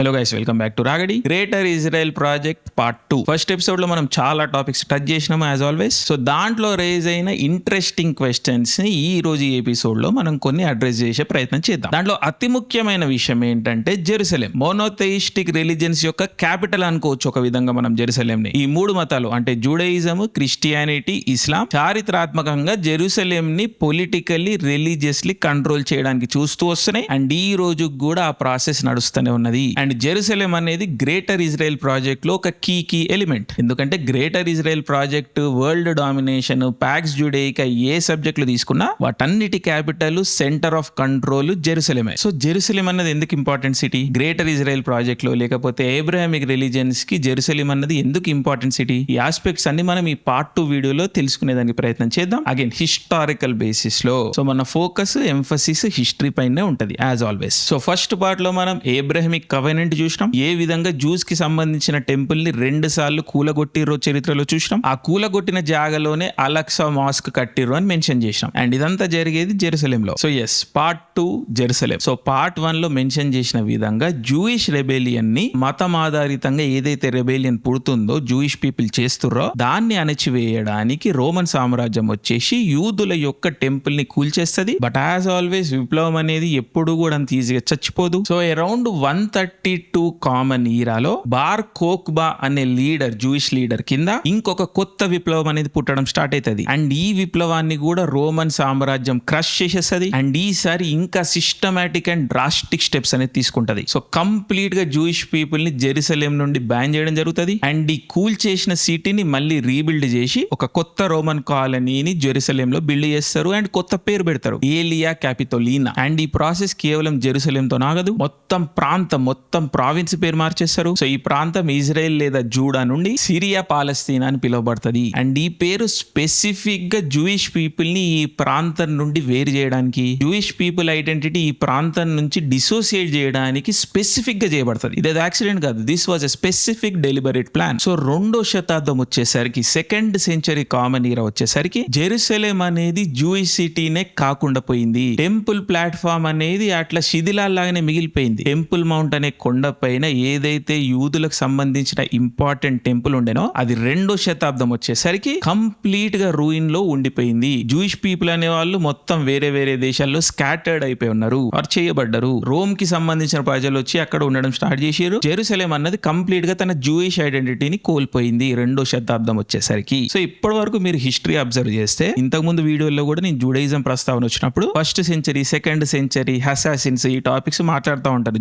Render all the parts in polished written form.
Hello guys, welcome back to Ragadi. Greater Israel project part 2. First episode లో మనం చాలా topics touch చేసినాము as always. So దాంట్లో raise అయిన ఇంట్రెస్టింగ్ క్వశ్చన్స్ ని ఈ రోజు ఎపిసోడ్ లో మనం కొన్ని అడ్రస్ చేసే ప్రయత్నం చేద్దాం. దాంట్లో అతి ముఖ్యమైన విషయం ఏంటంటే జెరూసలేం, మోనోథెయిస్టిక్ రిలీజియన్స్ యొక్క క్యాపిటల్ అనుకోవచ్చు ఒక విధంగా మనం జెరూసలేం ని. ఈ మూడు మతాలు అంటే జూడయిజం, క్రిస్టియానిటీ, ఇస్లాం చారిత్రాత్మకంగా జెరూసలేం ని పొలిటికల్లీ, రిలీజియస్లీ కంట్రోల్ చేయడానికి చూస్తూ వస్తున్నాయి. అండ్ ఈ రోజు కూడా ఆ ప్రాసెస్ నడుస్తూనే ఉన్నది. అండ్ జెరూసలేం అనేది గ్రేటర్ ఇజ్రాయెల్ ప్రాజెక్ట్ లో ఒక కీ ఎలిమెంట్. ఎందుకంటే greater Israel project world domination, pax Judaica ఏ సబ్జెక్ట్ లో తీసుకున్నా వాటన్నిటి క్యాపిటల్, సెంటర్ ఆఫ్ కంట్రోల్ జెరూసలేమే. సో జెరూసలేం అన్నది ఎందుకు important city? Greater Israel project లో లేకపోతే ఏబ్రహామిక్ రిలీజియన్స్ కి జెరూసలేం అన్నది ఎందుకు ఇంపార్టెంట్ సిటీ? ఈ ఆస్పెక్ట్స్ అన్ని మనం ఈ పార్ట్ 2 వీడియోలో తెలుసుకునేదానికి ప్రయత్నం చేద్దాం. అగైన్ హిస్టారికల్ బేసిస్ లో. సో మన ఫోకస్, ఎంఫసిస్ హిస్టరీ పైనే ఉంటది as always. So first part లో మనం ఏబ్రహామిక్ కవెనెంట్ చూసినాం. ఏ విధంగా జూస్ కి సంబంధించిన టెంపుల్ ని 2 సార్లు కూలగొట్టిర్రో చరిత్రలో చూసినాం. ఆ కూలగొట్టిన జాగలోనే అలక్సా మాస్క్ కట్టిర్రు అని మెన్షన్ చేసినాం. అండ్ ఇదంతా జరిగేది జెరూసలేం లో. So yes, part 2 Jerusalem. So part 1 లో మెన్షన్ చేసిన విధంగా జూయిష్ రెబెలియన్ ని, మతం ఆధారితంగా ఏదైతే రెబెలియన్ పుడుతుందో జూయిష్ పీపుల్ చేస్తుర్రో దాన్ని అణచివేయడానికి రోమన్ సామ్రాజ్యం వచ్చేసి యూదుల యొక్క టెంపుల్ ని కూల్చేస్తుంది. బట్ యాజ్ ఆల్వేస్ విప్లవం అనేది ఎప్పుడు కూడా అంత ఈజీగా చచ్చిపోదు. సో అరౌండ్ 132 కామన్ ఈరాలో బార్ కోక్బా అనే లీడర్, జూయిష్ లీడర్ కింద ఇంకొక కొత్త విప్లవం అనేది పుట్టడం స్టార్ట్ అవుతుంది. అండ్ ఈ విప్లవాన్ని కూడా రోమన్ సామ్రాజ్యం క్రష్ చేసేస్తుంది. అండ్ ఈసారి ఇంకా సిస్టమాటిక్ అండ్ డ్రాస్టిక్ స్టెప్స్ అనేది తీసుకుంటది. సో కంప్లీట్ గా జూయిష్ పీపుల్ ని జెరూసలేం నుండి బ్యాన్ చేయడం జరుగుతుంది. అండ్ ఈ కూల్ చేసిన సిటీని మళ్ళీ రీబిల్డ్ చేసి ఒక కొత్త రోమన్ కాలనీని జెరూసలేం లో బిల్డ్ చేస్తారు. అండ్ కొత్త పేరు పెడతారు, ఏలియా క్యాపిటోలినా. అండ్ ఈ ప్రాసెస్ కేవలం జెరూసలేంతో నాగదు, మొత్తం ప్రావిన్స్ పేరు మార్చేస్తారు. సో ఈ ప్రాంతం ఇజ్రాయెల్ లేదా జూడా నుండి సిరియా, పాలస్తీనా అని పిలువబడుతుంది. అండ్ ఈ పేరు స్పెసిఫిక్ గా జూయిష్ పీపుల్ ని ఈ ప్రాంతం నుండి వేరు చేయడానికి, జూయిష్ పీపుల్ ఐడెంటిటీ ఈ ప్రాంతం నుంచి డిసోసియేట్ చేయడానికి స్పెసిఫిక్ గా చేయబడుతుంది. ఇది యాక్సిడెంట్ కాదు, this was a specific deliberate plan. So 2వ శతాబ్దం వచ్చేసరికి, 2nd సెంచరీ కామన్ ఈరా వచ్చేసరికి జెరూసలేం అనేది జూయిష్ సిటీనే కాకుండా పోయింది. టెంపుల్ ప్లాట్ఫామ్ అనేది అట్లా శిథిలాల్లాగానే మిగిలిపోయింది. టెంపుల్ మౌంట్ అనే కొండ పైన ఏదైతే యూదులకు సంబంధించిన ఇంపార్టెంట్ టెంపుల్ ఉండేనో అది 2వ శతాబ్దం వచ్చేసరికి కంప్లీట్ గా రూయిన్ లో ఉండిపోయింది. జూయిష్ పీపుల్ అనే వాళ్ళు మొత్తం వేరే వేరే దేశాల్లో స్కాటర్డ్ అయిపోయి ఉన్నారు, ఆర్ చేయబడ్డారు. రోమ్ కి సంబంధించిన ప్రజలు వచ్చి అక్కడ ఉండడం స్టార్ట్ చేసారు. జెరూసలేం అన్నది కంప్లీట్ గా తన జూయిష్ ఐడెంటిటీని కోల్పోయింది 2వ శతాబ్దం వచ్చేసరికి. సో ఇప్పటి వరకు మీరు హిస్టరీ అబ్జర్వ్ చేస్తే, ఇంతకు ముందు వీడియోలో కూడా నేను జూడయిజం ప్రస్తావన వచ్చినప్పుడు 1st సెంచరీ, 2nd సెంచరీ, హసాసిన్స్ ఈ టాపిక్స్ మాట్లాడుతూ ఉంటారు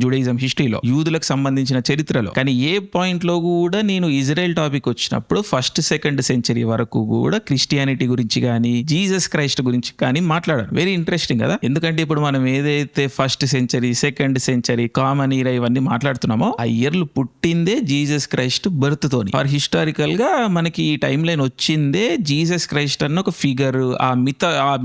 జూడయిజం హిస్టరీలో, యూదులకు సంబంధించిన చరిత్రలో. కానీ ఏ పాయింట్ లో కూడా నేను ఇజ్రాయెల్ టాపిక్ వచ్చినప్పుడు 1st, 2nd సెంచరీ వరకు కూడా క్రిస్టియానిటీ గురించి కానీ, జీసస్ క్రైస్ట్ గురించి కానీ మాట్లాడారు. వెరీ ఇంట్రెస్టింగ్ కదా. ఎందుకంటే ఇప్పుడు మనం ఏదైతే 1st century, 2nd century, common ఈరా ఇవన్నీ మాట్లాడుతున్నామో ఆ ఇయర్లు పుట్టిందే జీసస్ క్రైస్ట్ బర్త్ తోని. ఆర్ హిస్టారికల్ గా మనకి ఈ టైం లైన్ వచ్చిందే జీసస్ క్రైస్ట్ అన్న ఒక ఫిగర్, ఆ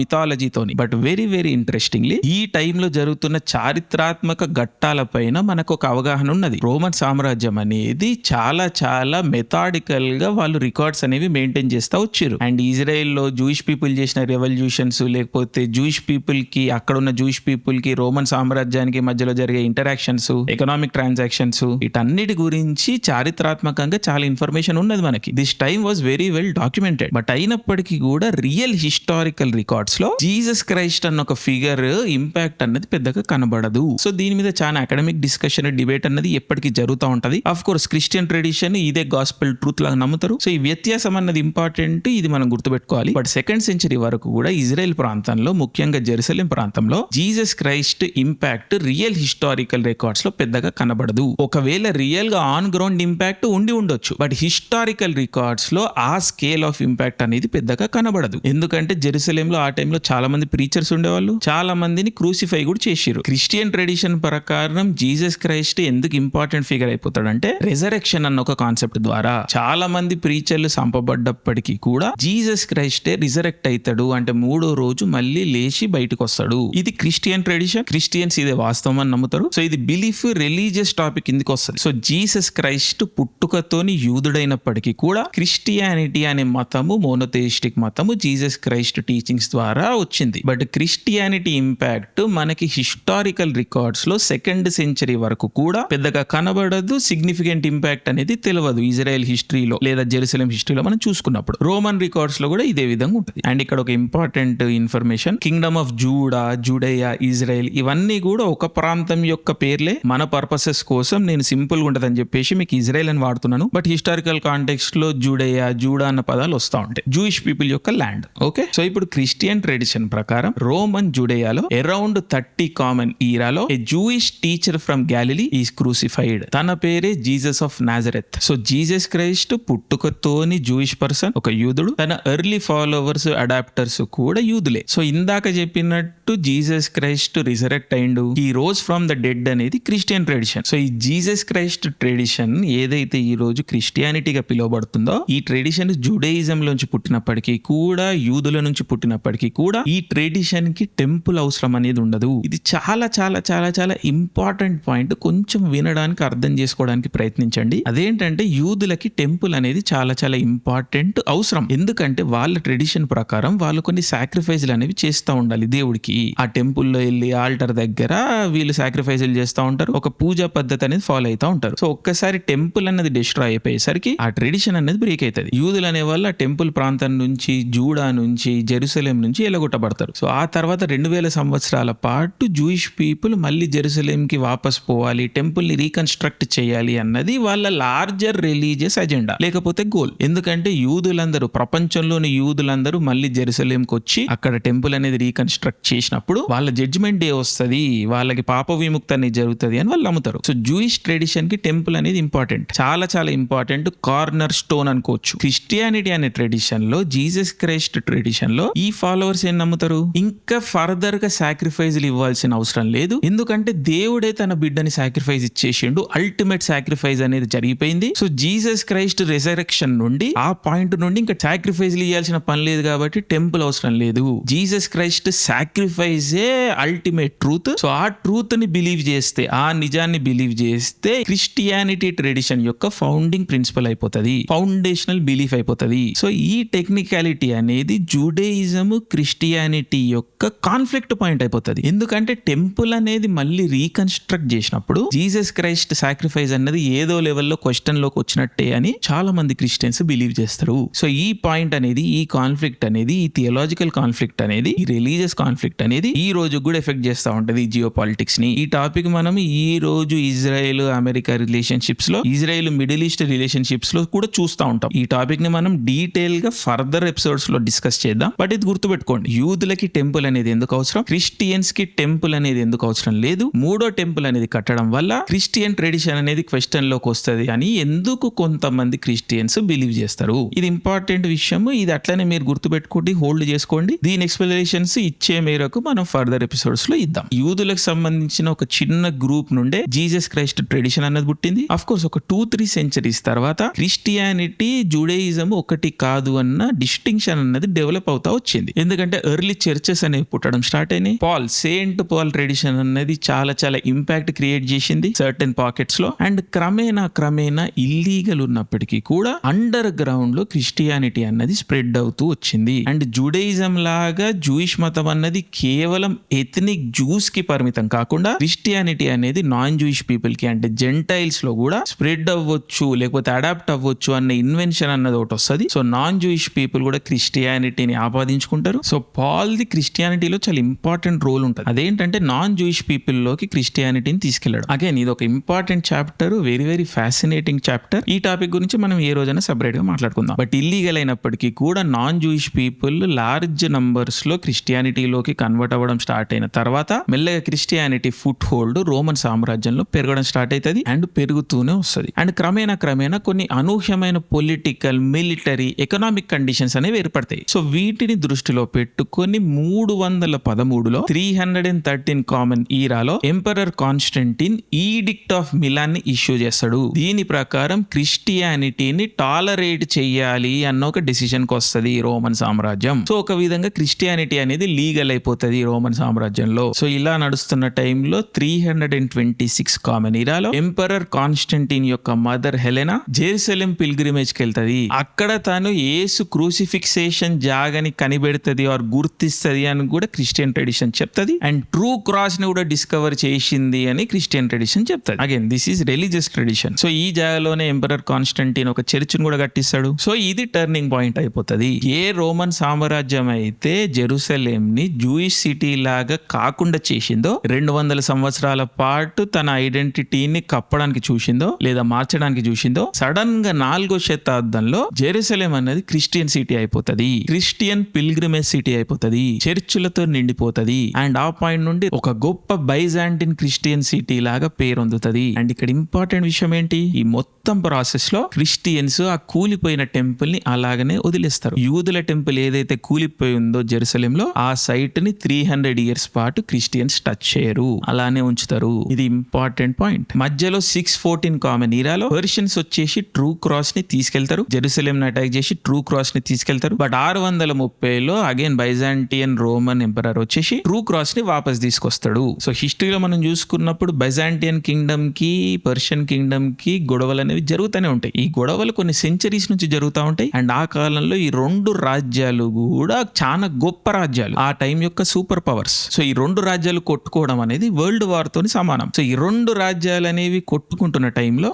మిథాలజీతోని. బట్ వెరీ వెరీ ఇంట్రెస్టింగ్లీ ఈ టైంలో జరుగుతున్న చారిత్రాత్మక ఘట్టాల పైన మనకు ఒక అవగాహన ఉన్నది. రోమన్ సామ్రాజ్యం అనేది చాలా చాలా మెథాడికల్ గా వాళ్ళు రికార్డ్స్ అనేవి మెయింటైన్ చేస్తా వచ్చారు. అండ్ ఇజ్రాయెల్ లో జూయిష్ పీపుల్ చేసిన రెవల్యూషన్స్, లేకపోతే జూయిష్ పీపుల్ కి, అక్కడ ఉన్న జూయిష్ పీపుల్ కి రోమన్ సామ్రాజ్యానికి మధ్యలో జరిగే ఇంటరాక్షన్స్, ఎకనామిక్ ట్రాన్సాక్షన్స్, వీటన్నిటి గురించి చారిత్రాత్మకంగా చాలా ఇన్ఫర్మేషన్ ఉన్నది మనకి. This time was very well documented. But అయినప్పటికీ కూడా రియల్ హిస్టారికల్ రికార్డ్స్ లో జీసస్ క్రైస్ట్ అన్న ఒక ఫిగర్ ఇంపాక్ట్ అన్నది పెద్దగా కనబడదు. సో దీని మీద చాలా అకాడమిక్ డిస్కషన్, డిబేట్ అన్నది ఎప్పటికీ జరుగుతూ ఉంటది. ఆఫ్ కోర్స్ క్రిస్టియన్ ట్రెడిషన్ ఇదే గాస్పెల్ ట్రూత్ లాగా నమ్ముతారు. సో ఈ వ్యత్యాసం అన్నది ఇంపార్టెంట్, ఇది మనం గుర్తుపెట్టుకోవాలి. బట్ 2nd సెంచరీ వరకు కూడా ఇజ్రాయెల్ ప్రాంతంలో, ముఖ్యంగా జెరూసలేం ప్రాంతంలో Jesus Christ impact real historical records లో పెద్దగా కనబడదు. ఒకవేళ రియల్ గా ఆన్ గ్రౌండ్ ఇంపాక్ట్ ఉండొచ్చు, బట్ హిస్టారికల్ రికార్డ్స్ లో ఆ స్కేల్ ఆఫ్ ఇంపాక్ట్ అనేది పెద్దగా కనబడదు. ఎందుకంటే జెరూసలేంలో ఆ టైంలో చాలా మంది ప్రీచర్స్ ఉండేవాళ్ళు, చాలా మందిని క్రూసిఫై కూడా చేసిరు. క్రిస్టియన్ ట్రెడిషన్ ప్రకారం జీసస్ క్రైస్ట్ ఎందుకు ఇంపార్టెంట్ ఫిగర్ అయిపోతాడంటే, రెజరెక్షన్ అన్న ఒక కాన్సెప్ట్ ద్వారా చాలా మంది ప్రీచర్లు చంపబడ్డప్పటికీ కూడా జీసస్ క్రైస్టే రిజరెక్ట్ అవుతాడు, అంటే 3వ రోజు మళ్ళీ లేచి బయటకు వస్తాడు. ఇది క్రిస్టియన్ ట్రెడిషన్, క్రిస్టియన్స్ ఇదే వాస్తవం అని నమ్ముతారు. సో ఇది బిలీఫ్, రిలీజియస్ టాపిక్ కిందకి వస్తుంది. సో జీసస్ క్రైస్ట్ పుట్టుకతోని యూదుడైనప్పటికీ కూడా క్రిస్టియానిటీ అనే మతము, మోనోథెయిస్టిక్ మతము జీసస్ క్రైస్ట్ టీచింగ్స్ ద్వారా వచ్చింది. బట్ క్రిస్టియానిటీ ఇంపాక్ట్ మనకి హిస్టారికల్ రికార్డ్స్ లో 2nd సెంచరీ సెంచరీ వరకు కూడా పెద్దగా కనబడదు, సిగ్నిఫికెంట్ ఇంపాక్ట్ అనేది తెలియదు ఇజ్రాయెల్ హిస్టరీలో లేదా జెరూసలేం హిస్టరీలో మనం చూసుకున్నప్పుడు. రోమన్ రికార్డ్స్ లో కూడా ఇదే విధంగా ఉంటుంది. అండ్ ఇక్కడ ఒక important information, kingdom of Judah, Judea, Israel ఇవన్నీ కూడా ఒక ప్రాంతం యొక్క పేర్లే. మన పర్పసెస్ కోసం నేను సింపుల్ గా ఉంటదని చెప్పేసి మీకు ఇజ్రాయెల్ అని వాడుతున్నాను, బట్ హిస్టారికల్ కాంటెక్స్ట్ లో జూడేయా, జూడా అన్న పదాలు వస్తూ ఉంటాయి. జూయిష్ పీపుల్ యొక్క ల్యాండ్. ఓకే, సో ఇప్పుడు క్రిస్టియన్ ట్రెడిషన్ ప్రకారం రోమన్ జుడేయాలో అరౌండ్ 30 కామన్ ఈరాలో a Jewish teacher from Galilee is crucified. తన పేరే Jesus of Nazareth. So Jesus Christ పుట్టుకతోని జూయిష్ పర్సన్, ఒక యూదుడు. తన ఎర్లీ ఫాలోవర్స్, అడాప్టర్స్ కూడా యూదులే. సో ఇందాక చెప్పినట్టు జీసస్ క్రైస్ట్ రిజరెక్ట్ అయిండు, ఈ రోజ్ ఫ్రమ్ ద డెడ్ అనేది క్రిస్టియన్ ట్రెడిషన్. సో ఈ జీసస్ క్రైస్ట్ ట్రెడిషన్ ఏదైతే ఈ రోజు క్రిస్టియానిటీగా పిలువబడుతుందో, ఈ ట్రెడిషన్ జుడేయిజం లోంచి పుట్టినప్పటికీ కూడా, యూదుల నుంచి పుట్టినప్పటికీ కూడా ఈ ట్రెడిషన్ కి టెంపుల్ అవసరం అనేది ఉండదు. ఇది చాలా చాలా చాలా చాలా ఇంపార్టెంట్ పాయింట్. కొంచెం వినడానికి, అర్థం చేసుకోవడానికి ప్రయత్నించండి. అదేంటంటే యూదులకి టెంపుల్ అనేది చాలా చాలా ఇంపార్టెంట్ అవసరం. ఎందుకంటే వాళ్ళ ట్రెడిషన్ ప్రకారం వాళ్ళు కొన్ని సాక్రిఫైస్లు అనేవి చేస్తూ ఉండాలి దేవుడికి. ఆ టెంపుల్లో వెళ్ళి ఆల్టర్ దగ్గర వీళ్ళు సాక్రిఫైస్లు చేస్తూ ఉంటారు, ఒక పూజా పద్ధతి అనేది ఫాలో అవుతూ ఉంటారు. సో ఒక్కసారి టెంపుల్ అనేది డిస్ట్రాయ్ అయిపోయేసరికి ఆ ట్రెడిషన్ అనేది బ్రేక్ అవుతుంది. యూదులు అనే వాళ్ళు ఆ టెంపుల్ ప్రాంతం నుంచి, జూడా నుంచి, జెరూసలేం నుంచి ఎలగొట్టబడతారు. సో ఆ తర్వాత 2000 సంవత్సరాల పాటు జూయిష్ పీపుల్ మళ్ళీ జెరూసలేం కి వాపస్ పోవాలి, టెంపుల్ ని రీకన్స్ట్రక్ట్ చేయాలి అన్నది వాళ్ళ లార్జర్ రిలీజియస్ అజెండా, లేకపోతే గోల్. ఎందుకంటే యూదులందరూ, ప్రపంచంలోని యూదులందరూ మళ్ళీ జెరూసలేంకి వచ్చి అక్కడ టెంపుల్ అనేది రీకన్స్ట్రక్ట్ చేసినప్పుడు వాళ్ళ జడ్జిమెంట్ డే వస్తుంది, వాళ్ళకి పాప విముక్తి అనేది జరుగుతుంది అని వాళ్ళు నమ్ముతారు. సో జూయిష్ ట్రెడిషన్ కి టెంపుల్ అనేది ఇంపార్టెంట్, చాలా చాలా ఇంపార్టెంట్, కార్నర్ స్టోన్ అనుకోవచ్చు. క్రిస్టియానిటీ అనే ట్రెడిషన్ లో, జీసస్ క్రైస్ట్ ట్రెడిషన్ లో ఈ ఫాలోవర్స్ ఏం నమ్ముతారు, ఇంకా ఫర్దర్ గా సాక్రిఫైజ్లు ఇవ్వాల్సిన అవసరం లేదు. ఎందుకంటే దేవుడే తన బిడ్డని సాక్రిఫైస్ ఇచ్చేసిండు, అల్టిమేట్ సాక్రిఫైస్ అనేది జరిగిపోయింది. సో జీసస్ క్రైస్ట్ రిజరెక్షన్ నుండి, ఆ పాయింట్ నుండి ఇంకా సాక్రిఫైజ్లు ఇవ్వాల్సిన పని లేదు కాబట్టి టెంపుల్ అవసరం లేదు. జీసస్ క్రైస్ట్ సాక్రిఫైజే అల్టిమేట్ ట్రూత్. సో ఆ ట్రూత్ ని బిలీవ్ చేస్తే, ఆ నిజాన్ని బిలీవ్ చేస్తే క్రిస్టియానిటీ ట్రెడిషన్ యొక్క ఫౌండింగ్ ప్రిన్సిపల్ అయిపోతుంది, ఫౌండేషనల్ బిలీఫ్ అయిపోతుంది. సో ఈ టెక్నికాలిటీ అనేది జూడేయిజం క్రిస్టియానిటీ యొక్క కాన్ఫ్లిక్ట్ పాయింట్ అయిపోతుంది. ఎందుకంటే టెంపుల్ అనేది మళ్ళీ రీకన్స్ట్రక్ట్ చేసినప్పుడు జీసస్ క్రైస్ట్ సాక్రిఫైస్ అన్నది ఏదో లెవెల్లో క్వశ్చన్ లోకి వచ్చినట్టే అని చాలా మంది క్రిస్టియన్స్ బిలీవ్ చేస్తారు. సో ఈ పాయింట్ అనేది, ఈ కాన్ఫ్లిక్ట్ అనేది, ఈ థియలాజికల్ కాన్ఫ్లిక్ట్ అనేది, ఈ రిలీజియస్ కాన్ఫ్లిక్ట్ అనేది ఈ రోజు కూడా ఎఫెక్ట్ చేస్తూ ఉంటది జియో పాలిటిక్స్ ని. ఈ టాపిక్ మనం ఈ రోజు ఇజ్రాయెల్ అమెరికా రిలేషన్షిప్స్ లో, ఇజ్రాయెల్ మిడిల్ ఈస్ట్ రిలేషన్షిప్స్ లో కూడా చూస్తూ ఉంటాం. ఈ టాపిక్ ని మనం డీటెయిల్ గా ఫర్దర్ ఎపిసోడ్స్ లో డిస్కస్ చేద్దాం. బట్ ఇది గుర్తుపెట్టుకోండి, యూదులకి టెంపుల్ అనేది ఎందుకు అవసరం, క్రిస్టియన్స్ కి టెంపుల్ అనేది ఎందుకు అవసరం లేదు, మూడో టెంపుల్ అనేది కట్టడం వల్ల క్రిస్టియన్ ట్రెడిషన్ అనేది క్వశ్చన్ లోకి వస్తుంది అని ఎందుకు కొంతమంది క్రిస్టియన్స్ బిలీవ్ చేస్తారు. ఇది ఇంపార్టెంట్ విషయం. ఇది అట్లనే మీరు గుర్తుపెట్టుకోండి, హోల్డ్ చేసుకోండి. దీని ఎక్స్ప్లెనేషన్స్ ఇచ్చే మేరకు మనం ఫర్దర్ ఎపిసోడ్స్ లో ఇద్దాం. యూదులకు సంబంధించిన ఒక చిన్న గ్రూప్ నుండే జీసస్ క్రైస్ట్ ట్రెడిషన్ అన్నది పుట్టింది. అఫ్ కోర్స్ ఒక 2-3 సెంచరీస్ తర్వాత క్రిస్టియానిటీ, జూడేయిజం ఒకటి కాదు అన్న డిస్టింక్షన్ అన్నది డెవలప్ అవుతా వచ్చింది. ఎందుకంటే ఎర్లీ చర్చెస్ అనేవి పుట్టడం స్టార్ట్ అయినాయి. సెయింట్ పాల్ ట్రెడిషన్ అనేది చాలా చాలా ఇంపాక్ట్ క్రియేట్ చేసింది సర్టెన్ పాకెట్స్ లో. అండ్ క్రమేణా ఇల్లీగల్ ఉన్నప్పటికీ కూడా అండర్ గ్రౌండ్ లో క్రిస్టియానిటీ అన్నది స్ప్రెడ్ అవుతూ వచ్చింది. అండ్ జూడేయిజం లాగా జూయిష్ మతం అన్నది కేవలం ఎథనిక్ జూస్ కి పరిమితం కాకుండా క్రిస్టియానిటీ అనేది నాన్ జూయిష్ పీపుల్ కి, అంటే జెంటైల్స్ లో కూడా స్ప్రెడ్ అవ్వచ్చు, లేకపోతే అడాప్ట్ అవ్వచ్చు అన్న ఇన్వెన్షన్ అన్నది ఒకటి వస్తుంది. సో నాన్ జూయిష్ పీపుల్ కూడా క్రిస్టియానిటీని ఆపాదించుకుంటారు. సో పాల్ ది క్రిస్టియానిటీలో చాలా ఇంపార్టెంట్ రోల్ ఉంటుంది. అదేంటంటే నాన్ జూయిష్ పీపుల్ లోకి క్రిస్టియానిటీని తీసుకెళ్లడం. అగైన్ ఇది ఒక important chapter, very very fascinating chapter. ఈ టాపిక్ గురించి మనం ఏ రోజైనా సెపరేట్ గా మాట్లాడుకుందాం. బట్ ఇల్లీగల్ అయినప్పటికీ కూడా non Jewish people large numbers లో క్రిస్టియానిటీలోకి కన్వర్ట్ అవ్వడం స్టార్ట్ అయిన తర్వాత మెల్లగా క్రిస్టియానిటీ ఫుట్ హోల్డ్ రోమన్ సామ్రాజ్యంలో పెరగడం స్టార్ట్ అవుతుంది అండ్ పెరుగుతూనే వస్తుంది. అండ్ క్రమేణా కొన్ని అనూహ్యమైన పొలిటికల్, మిలిటరీ, ఎకనామిక్ కండిషన్స్ అనేవి ఏర్పడతాయి. సో వీటిని దృష్టిలో పెట్టుకొని 313లో 313 కామన్ ఈరాలో ఎంపరర్ కాన్స్టంటిన్ ఈడిక్ట్ ఆఫ్ మిలాన్ ని ఇష్యూ చేస్తాడు. దీని ప్రకారం క్రిస్టియానిటీని టాలరేట్ చెయ్యాలి అన్న ఒక డెసిషన్ కి వస్తుంది రోమన్ సామ్రాజ్యం. సో ఒక విధంగా క్రిస్టియానిటీ అనేది లీగల్ అయిపోతుంది రోమన్ సామ్రాజ్యంలో. సో ఇలా నడుస్తున్న టైంలో 326 కామన్ ఈరాలో ఎంపరర్ కాన్స్టంటిన్ యొక్క మదర్ హెలెనా జెరూసలేం పిల్గ్రిమేజ్ కి వెళ్తది. అక్కడ తను యేసు క్రూసిఫిక్సేషన్ జాగని కనిపెడుతుంది ఆర్ గుర్తిస్తుంది అని కూడా క్రిస్టియన్ ట్రెడిషన్ చెప్తుంది. అండ్ ట్రూ క్రాస్ ని కూడా డిస్కవర్ చేసింది అని క్రిస్టియన్ ట్రెడిషన్ చెప్తాది. Again this is religious tradition. So ఈ జాగాలోనే ఎంపరర్ కాన్స్టంటీన్ ఒక చర్చిని కూడా కట్టిస్తాడు. సో ఇది టర్నింగ్ పాయింట్ అయిపోతుంది. ఏ రోమన్ సామ్రాజ్యం అయితే జెరూసలేం ని జూయిష్ సిటీ లాగా కాకుండా చేసిందో, 200 సంవత్సరాల పాటు తన ఐడెంటిటీని కప్పడానికి చూసిందో లేదా మార్చడానికి చూసిందో, సడన్ గా 4వ శతాబ్దంలో జెరూసలేం అనేది క్రిస్టియన్ సిటీ అయిపోతుంది. క్రిస్టియన్ పిల్గ్రిమేజ్ సిటీ అయిపోతుంది. చర్చిలతో నిండిపోతుంది. అండ్ ఆ పాయింట్ నుండి ఒక గొప్ప బైజాంటిన్ క్రిస్టియన్ సిటీ లాగా పేరొందుతుంది. అండ్ ఇక్కడ ఇంపార్టెంట్ విషయం ఏంటి, ఈ మొత్తం ప్రాసెస్ లో క్రిస్టియన్స్ ఆ కూలిపోయిన టెంపుల్ ని అలాగనే వదిలేస్తారు. యూదుల టెంపుల్ ఏదైతే కూలిపోయి ఉందో జెరూసలేంలో, ఆ సైట్ ని 300 ఇయర్స్ పాటు క్రిస్టియన్స్ టచ్ చేయరు, అలానే ఉంచుతారు. ఇది ఇంపార్టెంట్ పాయింట్. మధ్యలో 614 కామన్ ఈరాలో పర్షియన్స్ వచ్చేసి ట్రూ క్రాస్ ని తీసుకెళ్తారు. జెరూసలేం ని అటాక్ చేసి ట్రూ క్రాస్ ని తీసుకెళ్తారు. బట్ 630లో అగైన్ బైజాంటియన్ రోమన్ ఎంపరర్ వచ్చేసి ట్రూ క్రాస్ ని వాపస్ తీసుకొస్తాడు. సో హిస్టరీలో మనం చూసుకున్నప్పుడు బైజాంటియన్ కింగ్డమ్ కి పర్షియన్ కింగ్డమ్ కి గొడవలు అనేవి జరుగుతూనే ఉంటాయి. ఈ గొడవలు కొన్ని సెంచరీస్ నుంచి జరుగుతూ ఉంటాయి. అండ్ ఆ కాలంలో ఈ 2 రాజ్యాలు కూడా చాలా గొప్ప రాజ్యాలు, ఆ టైం యొక్క సూపర్ పవర్స్. సో ఈ 2 రాజ్యాలు కొట్టుకోవడం అనేది వరల్డ్ వార్ తోని సమానం. సో ఈ 2 రాజ్యాలు అనేవి కొట్టుకుంటున్న టైంలో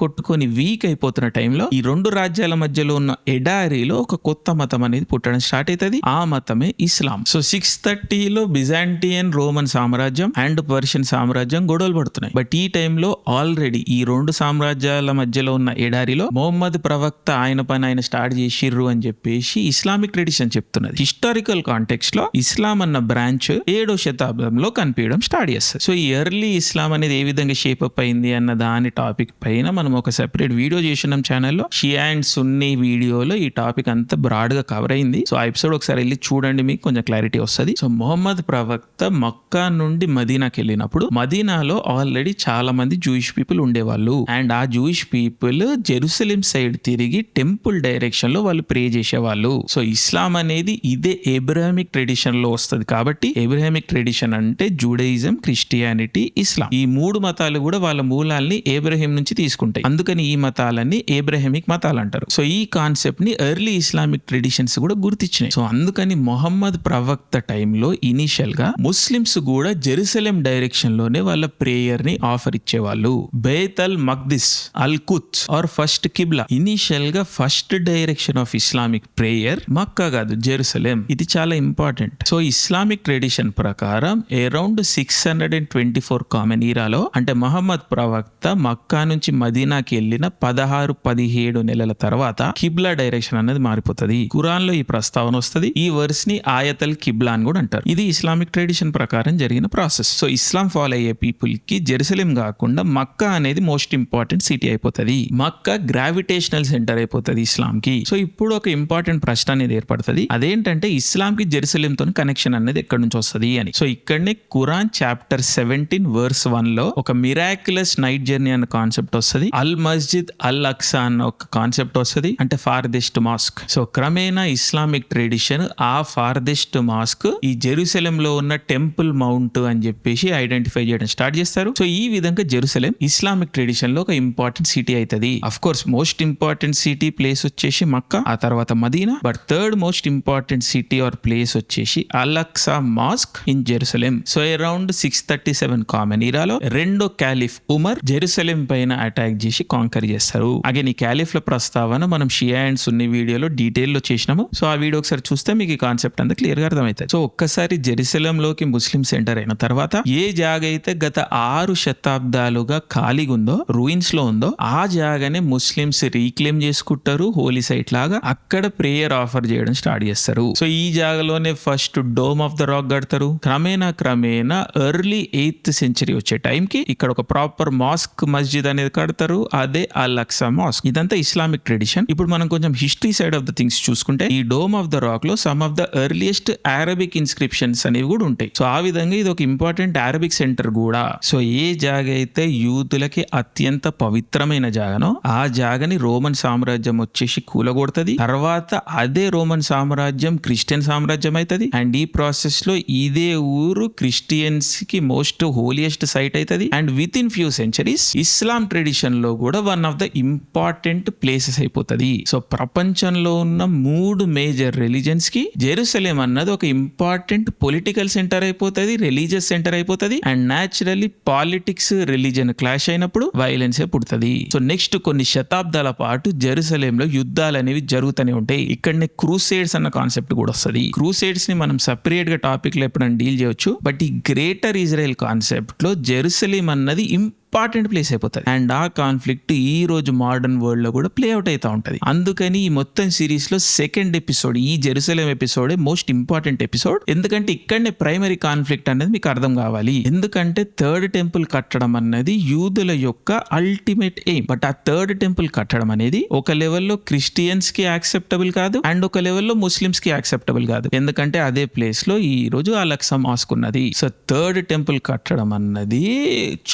కొట్టుకొని వీక్ అయిపోతున్న టైంలో ఈ 2 రాజ్యాల మధ్యలో ఉన్న ఎడారిలో ఒక కొత్త మతం అనేది పుట్టడం స్టార్ట్ అవుతుంది. ఆ మతమే ఇస్లాం. సో 630లో బిజాంటియన్ రోమన్ సామ్రాజ్యం అండ్ పర్షియన్ సామ్రాజ్యం గొడవలు పడుతున్నాయి. బట్ ఈ టైంలో ఆల్రెడీ ఈ 2 సామ్రాజ్యాల మధ్యలో ఉన్న ఎడారిలో మొహమ్మద్ ప్రవక్త ఆయన పని ఆయన స్టార్ట్ చేసిర్రు అని చెప్పేసి ఇస్లామిక్ ట్రెడిషన్ చెప్తున్నది. హిస్టారికల్ కాంటెక్స్ట్ లో ఇస్లాం అన్న బ్రాంచ్ 7వ శతాబ్దంలో కనిపించడం స్టార్ట్ చేస్తుంది. సో ఈ ఎర్లీ ఇస్లాం అనేది ఏ విధంగా షేప్ అప్ అయింది అన్న దాని టాపిక్ పైన మనం ఒక సెపరేట్ వీడియో చేసినాం ఛానల్లో. షియా అండ్ సున్నీ వీడియోలో ఈ టాపిక్ అంతా బ్రాడ్ గా కవర్ అయింది. సో ఆ ఎపిసోడ్ ఒకసారి వెళ్ళి చూడండి, మీకు కొంచెం క్లారిటీ వస్తుంది. సో మొహమ్మద్ ప్రవక్త మక్కా నుండి మదీనాకి వెళ్ళినప్పుడు మదీనాలో ఆల్రెడీ చాలా మంది జూయిష్ పీపుల్ ఉండేవాళ్ళు. అండ్ ఆ జూయిష్ పీపుల్ జెరూసలేం సైడ్ తిరిగి టెంపుల్ డైరెక్షన్ లో వాళ్ళు ప్రే చేసేవాళ్ళు. సో ఇస్లాం అనేది ఇదే ఏబ్రహామిక్ ట్రెడిషన్ లో వస్తుంది. కాబట్టి ఏబ్రహామిక్ ట్రెడిషన్ అంటే జూడయిజం, క్రిస్టియానిటీ, ఇస్లాం, ఈ 3 మతాలు కూడా వాళ్ళ మూలాల్ని ఏబ్రహీం నుంచి తీసుకుంటాయి. అందుకని ఈ మతాలన్నీ ఏబ్రహామిక్ మతాలు అంటారు. సో ఈ కాన్సెప్ట్ ని ఎర్లీ ఇస్లామిక్ ట్రెడిషన్స్ కూడా గుర్తించినాయి. సో అందుకని మొహమ్మద్ ప్రవక్త టైంలో ఇనిషియల్ గా ముస్లిమ్స్ కూడా జెరూసలేం డైరెక్షన్ లోనే వాళ్ళ ప్రేయర్ ని ఆఫర్ ఇచ్చేవాళ్ళు. Bait al Maqdis, al Quds or first qibla. Initial గా first direction of Islamic prayer Mecca కాదు, జెరూసలేం. ఇది చాలా ఇంపార్టెంట్. సో ఇస్లామిక్ ట్రెడిషన్ ప్రకారం అరౌండ్ 624 కామన్ ఈరాలో, అంటే మహమ్మద్ ప్రవక్త మక్కా నుంచి మదీనాకి వెళ్ళిన 16-17 నెలల తర్వాత కిబ్లా డైరెక్షన్ అనేది మారిపోతుంది. ఖురాన్ లో ఈ ప్రస్తావన వస్తుంది. ఈ వర్స్ ని ఆయతల్ కిబ్లా అని కూడా అంటారు. ఇది ఇస్లామిక్ ట్రెడిషన్ ప్రకారం జరిగిన ప్రాసెస్. సో ఇస్లాం ఫాలో అయ్యే పీపుల్ కి జెరూసలేం కాకుండా మక్కా అనేది మోస్ట్ ఇంపార్టెంట్ సిటీ అయిపోతుంది. మక్కా గ్రావిటేషనల్ సెంటర్ అయిపోతుంది ఇస్లాం కి. సో ఇప్పుడు ఒక ఇంపార్టెంట్ ప్రశ్న అనేది ఏర్పడుతుంది. అదేంటంటే ఇస్లాం కి జెరూసలేం తో కనెక్షన్ అనేది ఎక్కడి నుంచి వస్తుంది అని. సో ఇక్కడనే ఖురాన్ చాప్టర్ 17 వర్స్ 1 లో ఒక మిరాక్యులస్ నైట్ జర్నీ అన్న కాన్సెప్ట్ వస్తుంది. అల్ మస్జిద్ అల్ అక్సా అన్న ఒక కాన్సెప్ట్ వస్తుంది, అంటే ఫార్దెస్ట్ మాస్క్. సో క్రమేణా ఇస్లామిక్ ట్రెడిషన్ ఆ ఫార్దెస్ట్ మాస్క్ ఈ జెరూసలేం లో ఉన్న టెంపుల్ మౌంట్ అని చెప్పేసి ఐడెంటిఫై చేయడం స్టార్ట్ చేస్తారు. సో ఈ విధంగా జెరూసలేం ఇస్లామిక్ ట్రెడిషన్ లో ఒక ఇంపార్టెంట్ సిటీ అవుతుంది. Of course most important city place వచ్చేసి మక్కా, ఆ తర్వాత Medina. But third most important city or place వచ్చేసి al Aqsa mosque in Jerusalem. So around 637 common ఈరాలో 2వ క్యాలిఫ్ ఉమర్ జెరూసలేం పైన అటాక్ చేసి కాంకర్ చేస్తారు. అగైన్ ఈ క్యాలిఫ్ల ప్రస్తావన మనం షియా అండ్ సున్నీ వీడియోలో డీటెయిల్ లో చేసినాము. సో ఆ వీడియో ఒకసారి చూస్తే మీకు ఈ కాన్సెప్ట్ అంతా క్లియర్ గా అర్థమవుతుంది. సో ఒక్కసారి జెరూసలేం లోకి ముస్లిమ్స్ ఎంటర్ అయిన తర్వాత ఏ జాగ అయితే గత 6 శతాబ్దాలుగా ఖాళీగా ఉందో, రూయిన్స్ లో ఉందో, ఆ జాగానే ముస్లిమ్స్ రీక్లెయిమ్ చేసుకుంటారు. హోలీ సైట్ లాగా అక్కడ ప్రేయర్ ఆఫర్ చేయడం స్టార్ట్ చేస్తారు. సో ఈ జాగలోనే first dome of the rock కడతారు. క్రమేణా ఎర్లీ 8th సెంచరీ వచ్చే టైంకి ఇక్కడ ఒక ప్రాపర్ మాస్క్ మస్జిద్ అనేది కడతారు. అదే అల్ అక్సా మాస్క్. ఇదంతా ఇస్లామిక్ ట్రెడిషన్. ఇప్పుడు మనం కొంచెం history side of the things చూసుకుంటే ఈ డోమ్ ఆఫ్ ద రాక్ లో some of the earliest Arabic inscriptions అనేవి కూడా ఉంటాయి. సో ఆ విధంగా ఇది ఒక ఇంపార్టెంట్ అరబిక్ సెంటర్ కూడా. సో ఏ జాగ అయితే యూదులకి అత్యంత పవిత్రమైన జాగనో ఆ జాగని రోమన్ సామ్రాజ్యం వచ్చేసి కూలగొడుతుంది. తర్వాత అదే రోమన్ సామ్రాజ్యం క్రిస్టియన్ సామ్రాజ్యం అవుతుంది. అండ్ ఈ ప్రాసెస్ లో ఇదే ఊరు క్రిస్టియన్స్ కి మోస్ట్ హోలియెస్ట్ సైట్ అవుతుంది. And with in few centuries Islam tradition లో కూడా one of the important places అయిపోతుంది. సో ప్రపంచంలో ఉన్న 3 మేజర్ రిలీజన్స్ కి జెరూసలేం అన్నది ఒక ఇంపార్టెంట్ పొలిటికల్ సెంటర్ అయిపోతుంది, రిలీజియస్ సెంటర్ అయిపోతుంది. పుడుతుంది. And naturally politics religion clash అయినప్పుడు వైలెన్స్ పుడుతుంది. సో నెక్స్ట్ కొన్ని శతాబ్దాల పాటు జెరూసలేంలో యుద్ధాలు అనేవి జరుగుతూనే ఉంటాయి. ఇక్కడనే క్రూసేడ్స్ అన్న కాన్సెప్ట్ కూడా వస్తుంది. క్రూసేడ్స్ ని మనం సెపరేట్ గా టాపిక్ లో ఎప్పుడైనా డీల్ చేయొచ్చు. బట్ ఈ గ్రేటర్ ఇజ్రాయెల్ కాన్సెప్ట్ లో జెరూసలేం అన్నది ఇంపార్టెంట్ ప్లేస్ అయిపోతుంది. అండ్ ఆ కాన్ఫ్లిక్ట్ ఈ రోజు మోడర్న్ వరల్డ్ లో కూడా ప్లే అవుట్ అవుతా ఉంటది. అందుకని ఈ మొత్తం సిరీస్ లో సెకండ్ ఎపిసోడ్, ఈ Jerusalem episode most important episode. ఎందుకంటే ఇక్కడనే ప్రైమరీ కాన్ఫ్లిక్ట్ అనేది మీకు అర్థం కావాలి. ఎందుకంటే థర్డ్ టెంపుల్ కట్టడం అన్నది యూదుల యొక్క అల్టిమేట్ ఎయిమ్. బట్ ఆ థర్డ్ టెంపుల్ కట్టడం అనేది ఒక లెవెల్లో క్రిస్టియన్స్ కి యాక్సెప్టబుల్ కాదు, అండ్ ఒక లెవెల్లో ముస్లిమ్స్ కి యాక్సెప్టబుల్ కాదు. ఎందుకంటే అదే ప్లేస్ లో ఈ రోజు అలక్సా మాస్క్ ఉన్నది. సో థర్డ్ టెంపుల్ కట్టడం అన్నది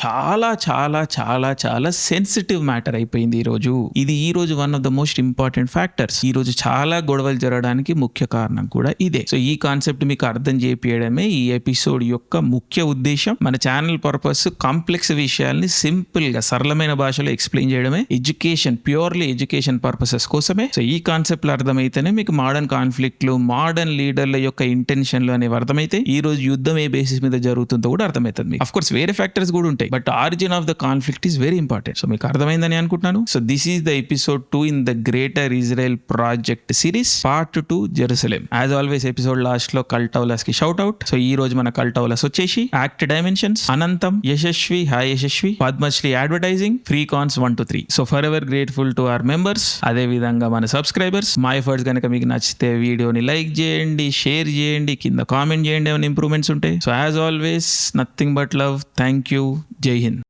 చాలా చాలా చాలా చాలా సెన్సిటివ్ మ్యాటర్ అయిపోయింది ఈ రోజు. ఇది ఈ రోజు one of the most important factors. ఈ రోజు చాలా గొడవలు జరగడానికి ముఖ్య కారణం కూడా ఇదే. సో ఈ కాన్సెప్ట్ మీకు అర్థం చేపియడమే ఈ ఎపిసోడ్ యొక్క ముఖ్య ఉద్దేశం. మన ఛానల్ పర్పస్ కాంప్లెక్స్ విషయాల్ని సింపుల్ గా సరళమైన భాషలో ఎక్స్ప్లెయిన్ చేయడమే. ఎడ్యుకేషన్, ప్యూర్లీ ఎడ్యుకేషన్ పర్పసెస్ కోసమే. సో ఈ కాన్సెప్ట్లు అర్థమైతేనే మీకు మోడర్న్ కాన్ఫ్లిక్ట్లు, మోడర్న్ లీడర్ల యొక్క ఇంటెన్షన్లు అనేవి అర్థమైతే ఈ రోజు యుద్ధం ఏ బేసిస్ మీద జరుగుతుందో కూడా అర్థమవుతుంది. అఫ్ కోర్స్ వేరే ఫ్యాక్టర్స్ కూడా ఉంటాయి, but origin of the conflict is very important. So మీకు అర్థమైందని అనుకుంటున్నాను. So this is the episode 2 in the greater Israel project series part 2 Jerusalem. As always episode last లో కల్టౌలస్ కి షౌట్ అవుట్. సో ఈ రోజు మన కల్టౌలస్ వచ్చేసి act dimensions, Anantham, Yashaswi, hi Yashaswi, Padmashri advertising, free cons 1 to 3. So forever grateful to our members, అదే విధంగా మన subscribers. మా ఎఫర్ట్స్ కనుక మీకు నచ్చితే వీడియోని లైక్ చేయండి, షేర్ చేయండి, కింద కామెంట్ చేయండి ఏమైనా ఇంప్రూవ్మెంట్స్ ఉంటే. So as always nothing but love. Thank you. జై హింద్.